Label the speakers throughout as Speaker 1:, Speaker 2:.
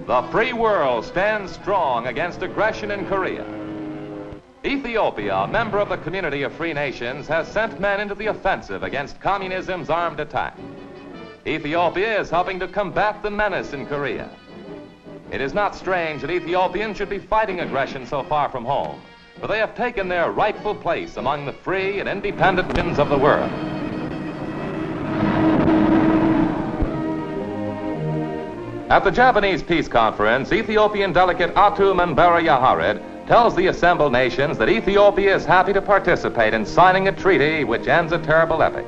Speaker 1: The free world stands strong against aggression in Korea. Ethiopia, a member of the community of free nations, has sent men into the offensive against communism's armed attack. Ethiopia is helping to combat the menace in Korea. It is not strange that Ethiopians should be fighting aggression so far from home, for they have taken their rightful place among the free and independent nations of the world. At the Japanese Peace Conference, Ethiopian delegate Atu Manbara Yahared tells the assembled nations that Ethiopia is happy to participate in signing a treaty which ends a terrible epoch.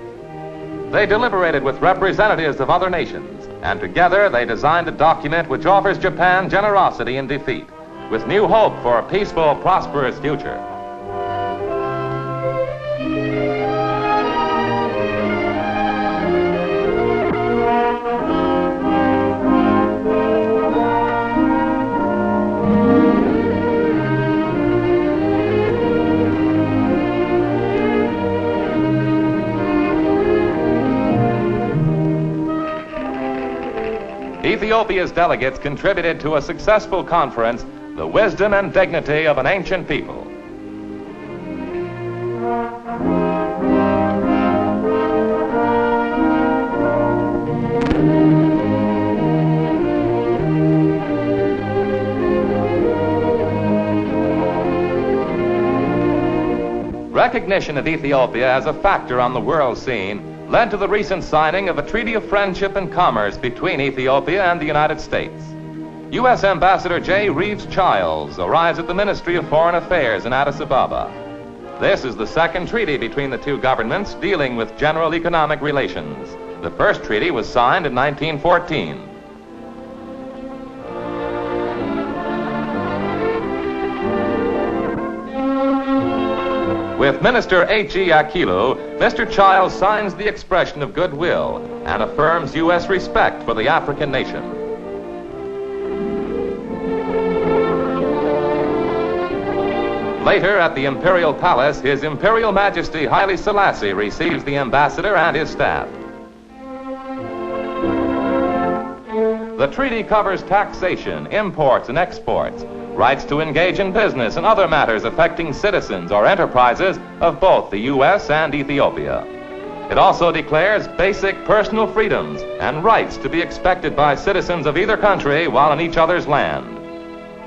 Speaker 1: They deliberated with representatives of other nations, and together they designed a document which offers Japan generosity in defeat, with new hope for a peaceful, prosperous future. Ethiopia's delegates contributed to a successful conference, the wisdom and dignity of an ancient people. Recognition of Ethiopia as a factor on the world scene led to the recent signing of a treaty of friendship and commerce between Ethiopia and the United States. U.S. Ambassador J. Reeves Childs arrives at the Ministry of Foreign Affairs in Addis Ababa. This is the second treaty between the two governments dealing with general economic relations. The first treaty was signed in 1914. With Minister H.E. Akilu, Mr. Childs signs the expression of goodwill and affirms U.S. respect for the African nation. Later, at the Imperial Palace, His Imperial Majesty Haile Selassie receives the ambassador and his staff. The treaty covers taxation, imports, and exports, rights to engage in business and other matters affecting citizens or enterprises of both the U.S. and Ethiopia. It also declares basic personal freedoms and rights to be expected by citizens of either country while in each other's land.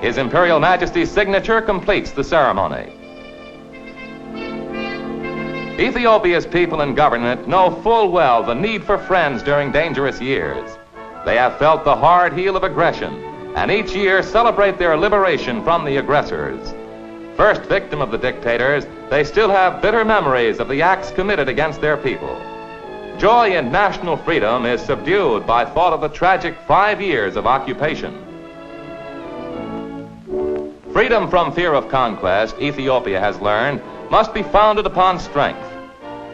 Speaker 1: His Imperial Majesty's signature completes the ceremony. Ethiopia's people and government know full well the need for friends during dangerous years. They have felt the hard heel of aggression, and each year celebrate their liberation from the aggressors. First victim of the dictators, they still have bitter memories of the acts committed against their people. Joy in national freedom is subdued by thought of the tragic 5 years of occupation. Freedom from fear of conquest, Ethiopia has learned, must be founded upon strength.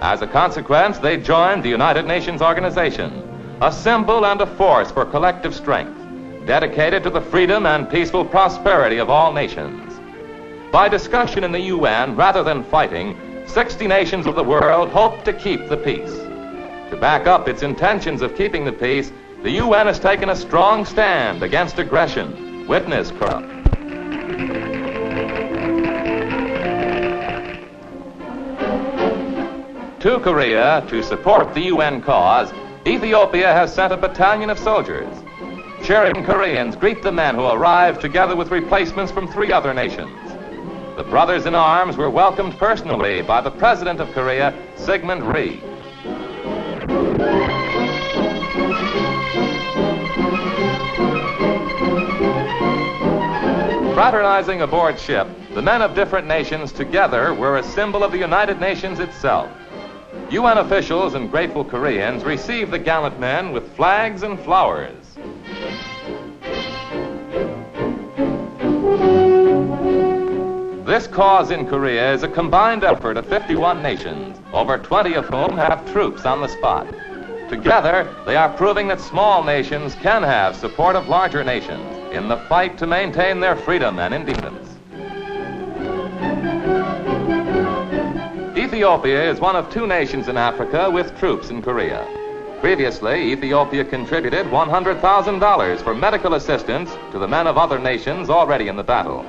Speaker 1: As a consequence, they joined the United Nations Organization, a symbol and a force for collective strength, dedicated to the freedom and peaceful prosperity of all nations. By discussion in the UN rather than fighting, 60 nations of the world hope to keep the peace. To back up its intentions of keeping the peace, the UN has taken a strong stand against aggression. Witness corrupt. To Korea, to support the UN cause, Ethiopia has sent a battalion of soldiers. Cheering Koreans greet the men who arrived together with replacements from 3 other nations. The brothers in arms were welcomed personally by the President of Korea, Sigmund Rhee. Fraternizing aboard ship, the men of different nations together were a symbol of the United Nations itself. UN officials and grateful Koreans received the gallant men with flags and flowers. This cause in Korea is a combined effort of 51 nations, over 20 of whom have troops on the spot. Together, they are proving that small nations can have support of larger nations in the fight to maintain their freedom and independence. Ethiopia is one of 2 nations in Africa with troops in Korea. Previously, Ethiopia contributed $100,000 for medical assistance to the men of other nations already in the battle.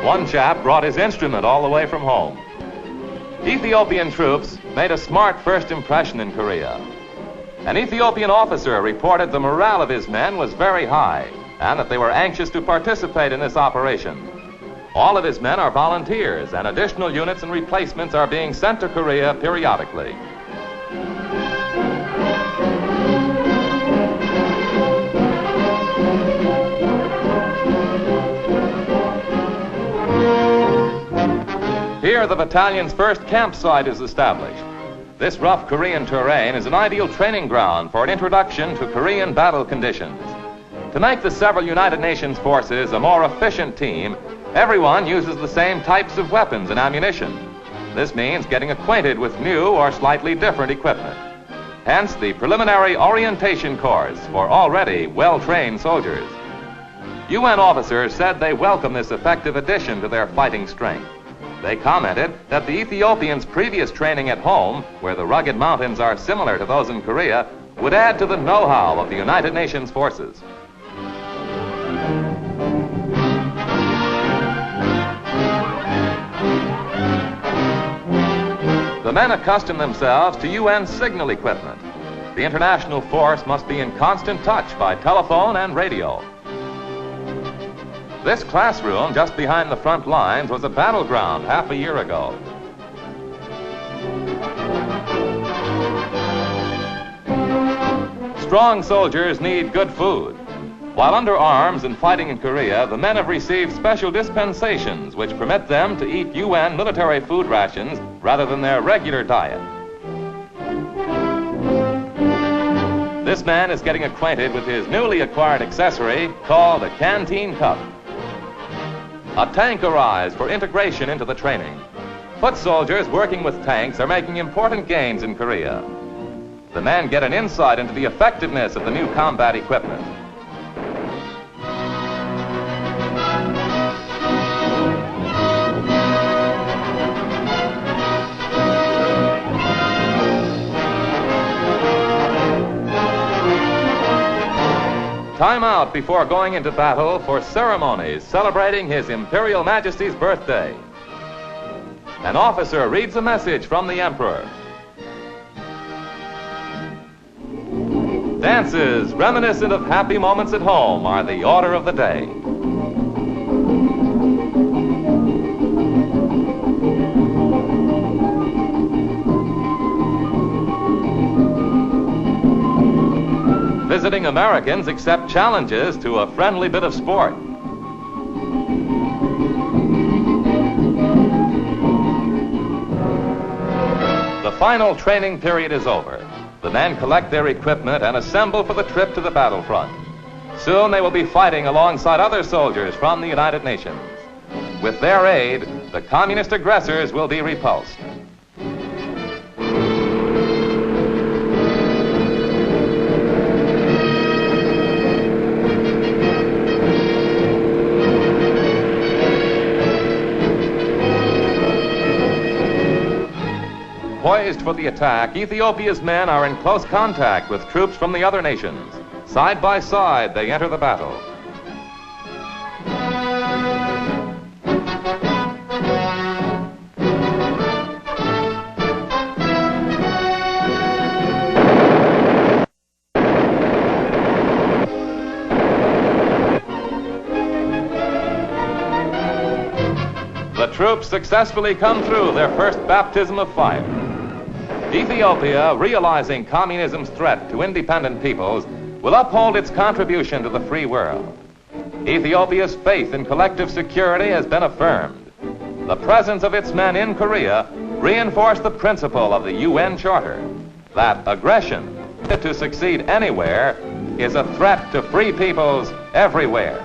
Speaker 1: One chap brought his instrument all the way from home. Ethiopian troops made a smart first impression in Korea. An Ethiopian officer reported the morale of his men was very high and that they were anxious to participate in this operation. All of his men are volunteers, and additional units and replacements are being sent to Korea periodically. Here, the battalion's first campsite is established. This rough Korean terrain is an ideal training ground for an introduction to Korean battle conditions. To make the several United Nations forces a more efficient team, everyone uses the same types of weapons and ammunition. This means getting acquainted with new or slightly different equipment. Hence, the preliminary orientation course for already well-trained soldiers. UN officers said they welcome this effective addition to their fighting strength. They commented that the Ethiopians' previous training at home, where the rugged mountains are similar to those in Korea, would add to the know-how of the United Nations forces. The men accustom themselves to UN signal equipment. The international force must be in constant touch by telephone and radio. This classroom just behind the front lines was a battleground half a year ago. Strong soldiers need good food. While under arms and fighting in Korea, the men have received special dispensations which permit them to eat UN military food rations rather than their regular diet. This man is getting acquainted with his newly acquired accessory called a canteen cup. A tank arrives for integration into the training. Foot soldiers working with tanks are making important gains in Korea. The men get an insight into the effectiveness of the new combat equipment. Time out before going into battle for ceremonies celebrating His Imperial Majesty's birthday. An officer reads a message from the Emperor. Dances reminiscent of happy moments at home are the order of the day. Visiting Americans accept challenges to a friendly bit of sport. The final training period is over. The men collect their equipment and assemble for the trip to the battlefront. Soon they will be fighting alongside other soldiers from the United Nations. With their aid, the communist aggressors will be repulsed. Poised for the attack, Ethiopia's men are in close contact with troops from the other nations. Side by side, they enter the battle. The troops successfully come through their first baptism of fire. Ethiopia, realizing communism's threat to independent peoples, will uphold its contribution to the free world. Ethiopia's faith in collective security has been affirmed. The presence of its men in Korea reinforced the principle of the UN Charter, that aggression, to succeed anywhere, is a threat to free peoples everywhere.